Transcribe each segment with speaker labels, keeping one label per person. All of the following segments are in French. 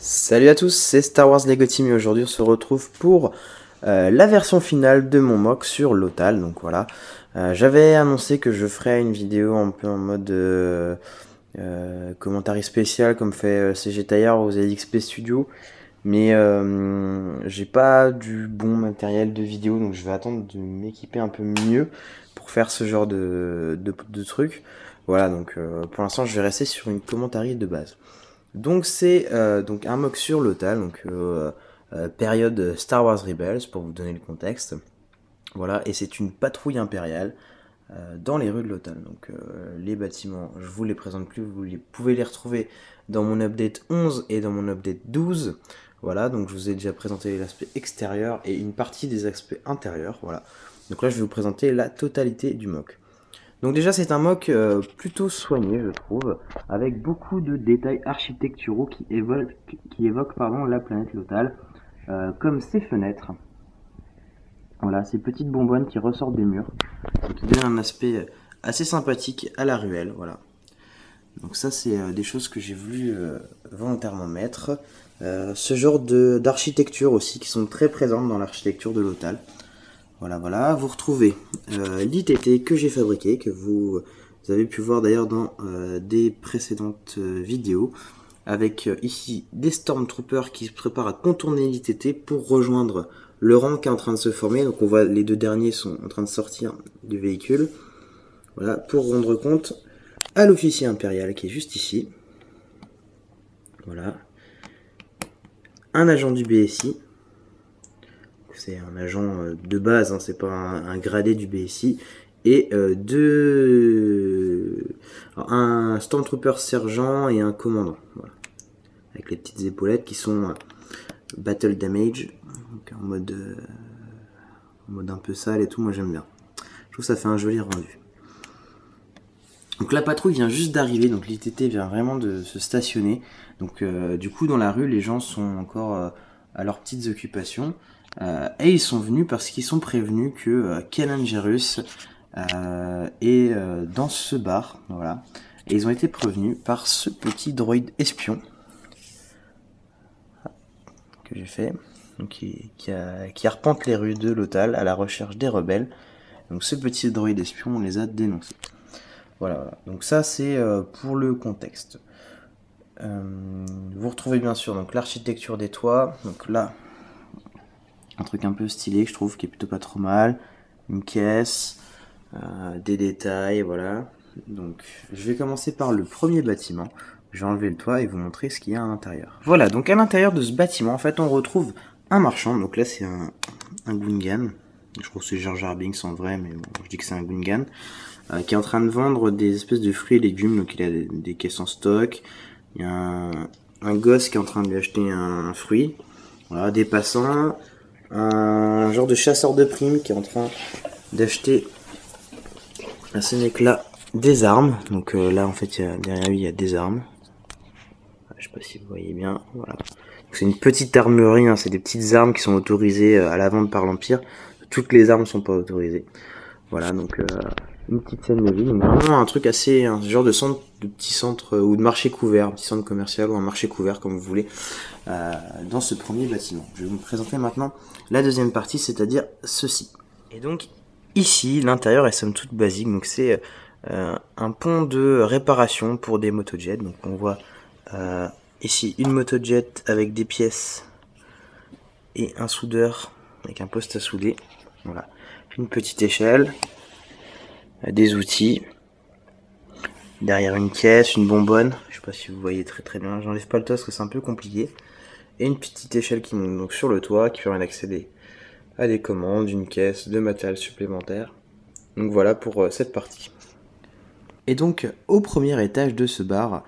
Speaker 1: Salut à tous, c'est Star Wars Lego Team et aujourd'hui on se retrouve pour la version finale de mon mock sur Lothal. Donc voilà, j'avais annoncé que je ferais une vidéo un peu en mode commentary spécial comme fait CG Taillard aux LXP Studio, mais j'ai pas du bon matériel de vidéo, donc je vais attendre de m'équiper un peu mieux pour faire ce genre de trucs. Voilà, donc pour l'instant je vais rester sur une commentary de base. Donc c'est donc un mock sur Lothal, donc période Star Wars Rebels pour vous donner le contexte. Voilà, et c'est une patrouille impériale dans les rues de Lothal. Donc les bâtiments, je vous les présente plus, pouvez les retrouver dans mon update 11 et dans mon update 12. Voilà, donc je vous ai déjà présenté l'aspect extérieur et une partie des aspects intérieurs. Voilà, donc là je vais vous présenter la totalité du mock. Donc déjà c'est un mock plutôt soigné je trouve, avec beaucoup de détails architecturaux qui évoquent la planète Lothal, comme ces fenêtres, voilà, ces petites bonbonnes qui ressortent des murs, et qui donnent un aspect assez sympathique à la ruelle, voilà. Donc ça c'est des choses que j'ai voulu volontairement mettre. Ce genre d'architecture aussi qui sont très présentes dans l'architecture de Lothal. Voilà, voilà, vous retrouvez l'ITT que j'ai fabriqué, que vous avez pu voir d'ailleurs dans des précédentes vidéos, avec ici des Stormtroopers qui se préparent à contourner l'ITT pour rejoindre le rang qui est en train de se former. Donc on voit les deux derniers sont en train de sortir du véhicule. Voilà, pour rendre compte à l'officier impérial qui est juste ici. Voilà. Un agent du BSI. C'est un agent de base, hein, c'est pas un gradé du BSI. Et un Stormtrooper sergent et un commandant. Voilà. Avec les petites épaulettes qui sont Battle Damage. Donc en mode un peu sale et tout, moi j'aime bien. Je trouve que ça fait un joli rendu. Donc la patrouille vient juste d'arriver, donc l'ITT vient vraiment de se stationner. Donc du coup dans la rue les gens sont encore à leurs petites occupations. Et ils sont venus parce qu'ils sont prévenus que Kanan Jarrus est dans ce bar, voilà. Et ils ont été prévenus par ce petit droïde espion que j'ai fait, donc qui arpente les rues de Lothal à la recherche des rebelles. Donc ce petit droïde espion, on les a dénoncés. Voilà, voilà. Donc ça c'est pour le contexte. Vous retrouvez bien sûr donc l'architecture des toits. Donc là, un truc un peu stylé que je trouve qui est plutôt pas trop mal. Une caisse, des détails, voilà. Donc je vais commencer par le premier bâtiment. Je vais enlever le toit et vous montrer ce qu'il y a à l'intérieur. Voilà, donc à l'intérieur de ce bâtiment, en fait, on retrouve un marchand. Donc là, c'est un Gungan. Je trouve que c'est Jar Jar Binks en vrai, mais bon, je dis que c'est un Gungan. Qui est en train de vendre des espèces de fruits et légumes. Donc il a des caisses en stock. Il y a un gosse qui est en train de lui acheter un fruit. Voilà, des passants. Un genre de chasseur de primes qui est en train d'acheter à ce mec-là des armes. Donc là, en fait, derrière lui, il y a des armes. Je sais pas si vous voyez bien. Voilà. C'est une petite armurerie, hein, c'est des petites armes qui sont autorisées à la vente par l'Empire. Toutes les armes sont pas autorisées. Voilà, donc une petite scène de vie. Donc vraiment un truc assez, un genre de centre, de petit centre ou de marché couvert, un petit centre commercial ou un marché couvert comme vous voulez, dans ce premier bâtiment. Je vais vous présenter maintenant la deuxième partie, c'est-à-dire ceci. Et donc ici, l'intérieur est somme toute basique. Donc c'est un pont de réparation pour des motojets. Donc on voit ici une motojet avec des pièces et un soudeur avec un poste à souder. Voilà, une petite échelle, des outils, derrière une caisse, une bonbonne. Je sais pas si vous voyez très bien. J'enlève pas le toit parce que c'est un peu compliqué. Et une petite échelle qui monte donc sur le toit qui permet d'accéder à des commandes, une caisse, de matériel supplémentaire. Donc voilà pour cette partie. Et donc au premier étage de ce bar,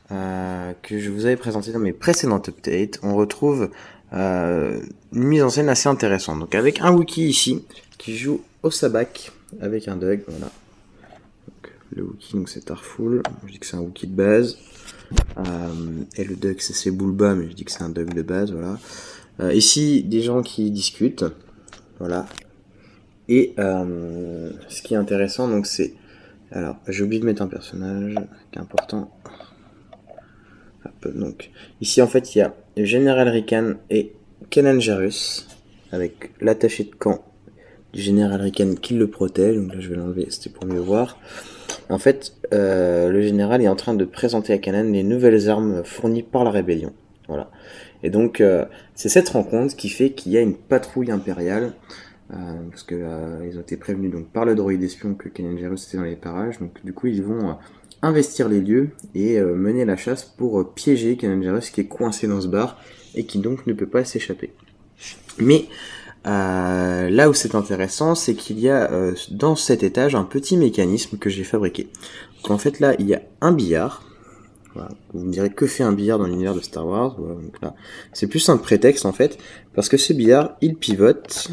Speaker 1: que je vous avais présenté dans mes précédentes updates, on retrouve une mise en scène assez intéressante. Donc avec un Wookie ici qui joue au sabac avec un Dug, voilà. Donc, le Wookie, donc c'est Tarful, je dis que c'est un Wookie de base. Et le Dug c'est Sebulba, mais je dis que c'est un Dug de base, voilà. Ici des gens qui discutent, voilà. Et ce qui est intéressant, donc c'est, alors j'ai oublié de mettre un personnage qui est important. Hop, donc, ici en fait il y a General Rican et Kanan Jarrus, avec l'attaché de camp du Général Rican qui le protège. Donc là je vais l'enlever, c'était pour mieux voir. En fait, le général est en train de présenter à Kanan les nouvelles armes fournies par la rébellion. Voilà. Et donc, c'est cette rencontre qui fait qu'il y a une patrouille impériale, parce que ils ont été prévenus donc par le droïde espion que Kanan Jarrus était dans les parages. Donc du coup, ils vont investir les lieux et mener la chasse pour piéger Kanan Jarrus qui est coincé dans ce bar et qui donc ne peut pas s'échapper. Mais là où c'est intéressant, c'est qu'il y a dans cet étage un petit mécanisme que j'ai fabriqué. Donc en fait là, il y a un billard. Voilà. Vous me direz que fait un billard dans l'univers de Star Wars. Voilà, donc là, c'est plus un prétexte en fait, parce que ce billard, il pivote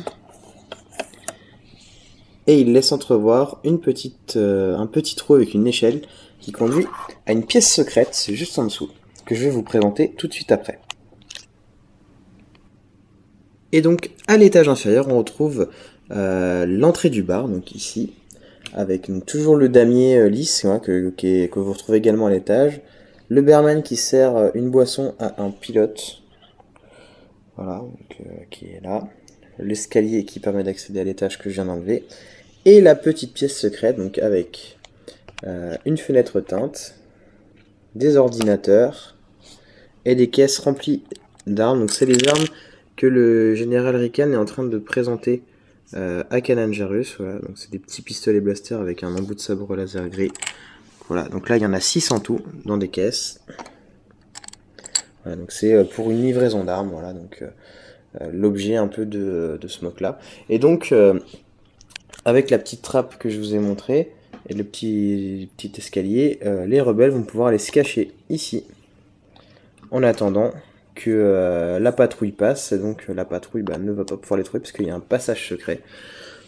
Speaker 1: et il laisse entrevoir un petit trou avec une échelle qui conduit à une pièce secrète, c'est juste en dessous, que je vais vous présenter tout de suite après. Et donc, à l'étage inférieur, on retrouve l'entrée du bar, donc ici, avec donc, toujours le damier lisse, hein, que vous retrouvez également à l'étage. Le barman qui sert une boisson à un pilote, voilà, donc, qui est là. L'escalier qui permet d'accéder à l'étage que je viens d'enlever. Et la petite pièce secrète, donc avec une fenêtre teinte, des ordinateurs et des caisses remplies d'armes. Donc c'est les armes que le général Rican est en train de présenter à Kanan Jarrus. Voilà, donc c'est des petits pistolets blaster avec un embout de sabre laser gris. Voilà, donc là il y en a 6 en tout dans des caisses. Voilà, donc c'est pour une livraison d'armes. Voilà, donc l'objet un peu de ce mock là. Et donc avec la petite trappe que je vous ai montré et le petit escalier, les rebelles vont pouvoir aller se cacher ici en attendant que la patrouille passe. Et donc la patrouille ne va pas pouvoir les trouver parce qu'il y a un passage secret.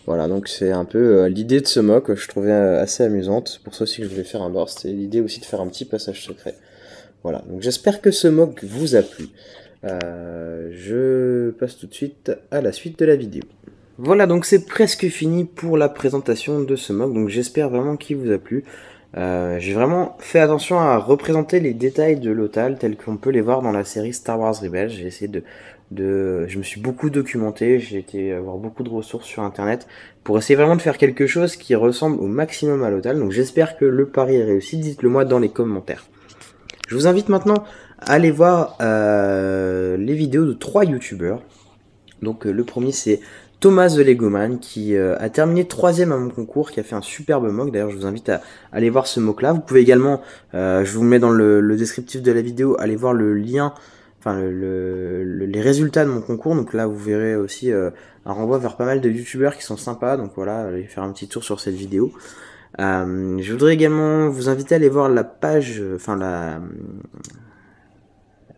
Speaker 1: Voilà, donc c'est un peu l'idée de ce mock que je trouvais assez amusante. C'est pour ça aussi que je voulais faire un burst. C'est l'idée aussi de faire un petit passage secret. Voilà, donc j'espère que ce mock vous a plu. Je passe tout de suite à la suite de la vidéo. Voilà, donc c'est presque fini pour la présentation de ce mock, donc j'espère vraiment qu'il vous a plu. J'ai vraiment fait attention à représenter les détails de l'Otal tels qu'on peut les voir dans la série Star Wars Rebels. J'ai essayé je me suis beaucoup documenté, j'ai été voir beaucoup de ressources sur internet pour essayer vraiment de faire quelque chose qui ressemble au maximum à l'Otal. Donc j'espère que le pari est réussi, dites-le moi dans les commentaires. Je vous invite maintenant à aller voir les vidéos de 3 youtubeurs. Donc le premier c'est Thomas the Legoman qui a terminé 3ème à mon concours, qui a fait un superbe mock. D'ailleurs je vous invite à aller voir ce mock là. Vous pouvez également, je vous mets dans le descriptif de la vidéo, aller voir le lien, enfin les résultats de mon concours. Donc là vous verrez aussi un renvoi vers pas mal de youtubeurs qui sont sympas. Donc voilà, allez faire un petit tour sur cette vidéo. Je voudrais également vous inviter à aller voir la page, enfin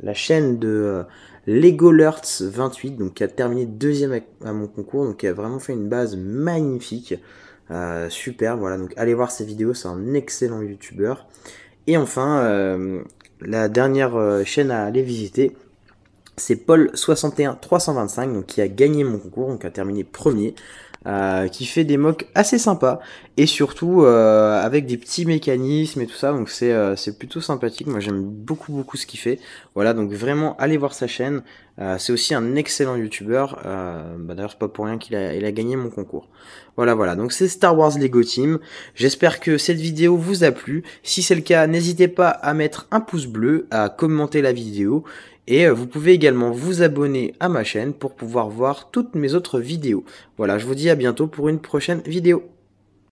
Speaker 1: la chaîne de LegoLurts28, donc qui a terminé 2ème à mon concours, donc qui a vraiment fait une base magnifique, super. Voilà, donc allez voir ses vidéos, c'est un excellent youtubeur. Et enfin, la dernière chaîne à aller visiter, c'est Paul61325, donc qui a gagné mon concours, donc a terminé 1er. Qui fait des mocks assez sympas et surtout avec des petits mécanismes et tout ça, donc c'est plutôt sympathique. Moi j'aime beaucoup ce qu'il fait. Voilà, donc vraiment allez voir sa chaîne. C'est aussi un excellent youtubeur, d'ailleurs c'est pas pour rien qu'il a gagné mon concours. Voilà, donc c'est Star Wars Lego Team. J'espère que cette vidéo vous a plu. Si c'est le cas, n'hésitez pas à mettre un pouce bleu, à commenter la vidéo. Et vous pouvez également vous abonner à ma chaîne pour pouvoir voir toutes mes autres vidéos. Voilà, je vous dis à bientôt pour une prochaine vidéo.